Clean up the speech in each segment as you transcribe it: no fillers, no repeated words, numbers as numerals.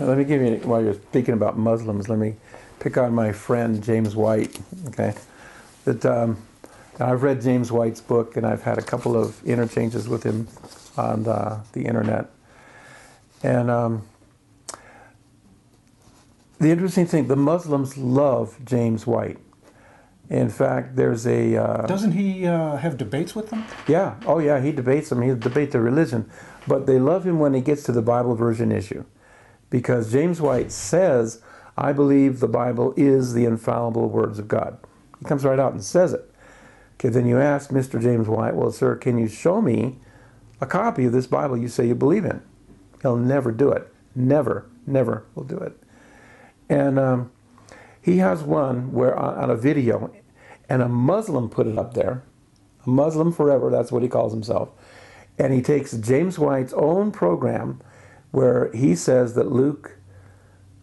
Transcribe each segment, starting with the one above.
Let me give you, while you're speaking about Muslims, let me pick on my friend James White, okay? That I've read James White's book, and I've had a couple of interchanges with him on the internet. And the interesting thing, the Muslims love James White. In fact, there's a... Doesn't he have debates with them? Yeah, oh yeah, he debates them. He'll debate their religion. But they love him when he gets to the Bible version issue. Because James White says, I believe the Bible is the infallible words of God. He comes right out and says it. Okay, then you ask Mr. James White, well, sir, can you show me a copy of this Bible you say you believe in? He'll never do it. Never, never will do it. And he has one where on a video, and a Muslim put it up there. A Muslim forever, that's what he calls himself. And he takes James White's own program where he says that Luke,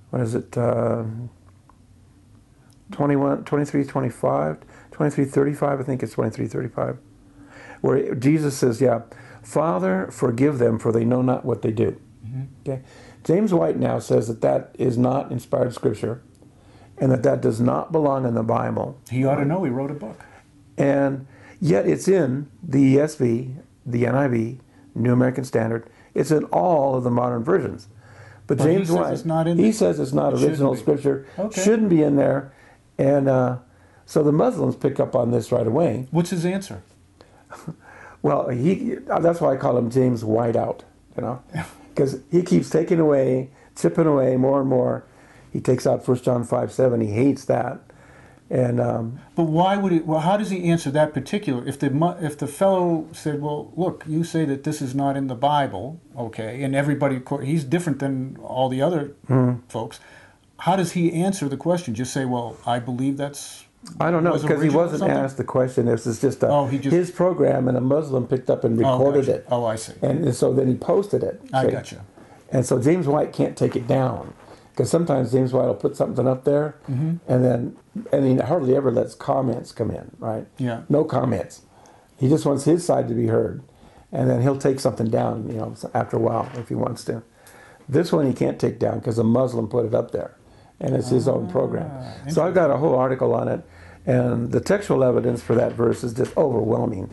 what is it, 23:35, 23:35, I think it's 23:35, where Jesus says, yeah, Father, forgive them, for they know not what they do. Okay? James White now says that that is not inspired scripture, and that that does not belong in the Bible. He ought to know. He wrote a book. And yet it's in the ESV, the NIV, New American Standard. It's in all of the modern versions. But James White, he says it's not original scripture, shouldn't be in there. And so the Muslims pick up on this right away. What's his answer? Well, that's why I call him James Whiteout, you know, because he keeps taking away, chipping away more and more. He takes out 1 John 5:7. He hates that. And but why would it? Well, how does he answer that particular? If the fellow said, "Well, look, you say that this is not in the Bible, okay," and everybody, he's different than all the other folks. How does he answer the question? Just say, "Well, I believe that's." I don't know, because he wasn't asked the question. This is just his program, and a Muslim picked up and recorded it. Oh, I see. And so then he posted it. I gotcha. And so James White can't take it down. Because sometimes James White will put something up there, and he hardly ever lets comments come in, right? Yeah. No comments. He just wants his side to be heard, and then he'll take something down, you know, after a while if he wants to. This one he can't take down because a Muslim put it up there, and it's his own program. So I've got a whole article on it, and the textual evidence for that verse is just overwhelming.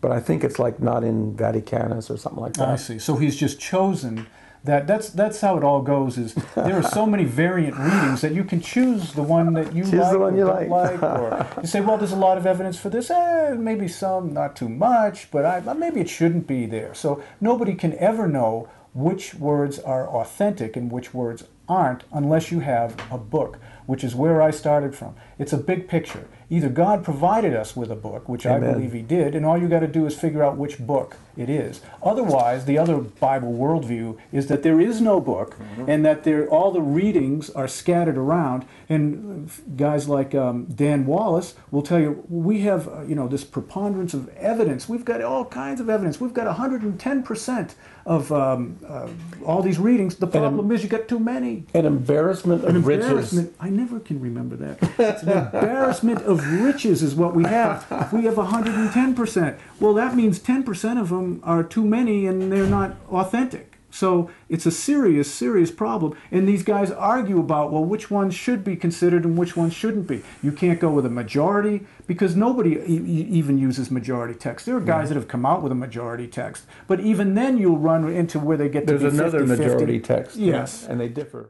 But I think it's like not in Vaticanus or something like that. I see. So he's just chosen. That's how it all goes. Is there are so many variant readings that you can choose the one that you like, or you say, well, there's a lot of evidence for this. Maybe some, not too much, but maybe it shouldn't be there. So nobody can ever know which words are authentic and which words aren't unless you have a book, which is where I started from. It's a big picture. Either God provided us with a book, which I believe he did, and all you got to do is figure out which book it is. Otherwise, the other Bible worldview is that there is no book, and that all the readings are scattered around. And guys like Dan Wallace will tell you, we have this preponderance of evidence. We've got all kinds of evidence. We've got 110% of all these readings. The problem is you got too many. An embarrassment of riches. I never can remember that. It's an embarrassment of riches is what we have. We have 110%. Well, that means 10% of them are too many and they're not authentic. So it's a serious, serious problem. And these guys argue about, well, which ones should be considered and which ones shouldn't be. You can't go with a majority because nobody even uses majority text. There are guys that have come out with a majority text. But even then you'll run into where they get to be 50-50. There's another majority text. Yes. And they differ.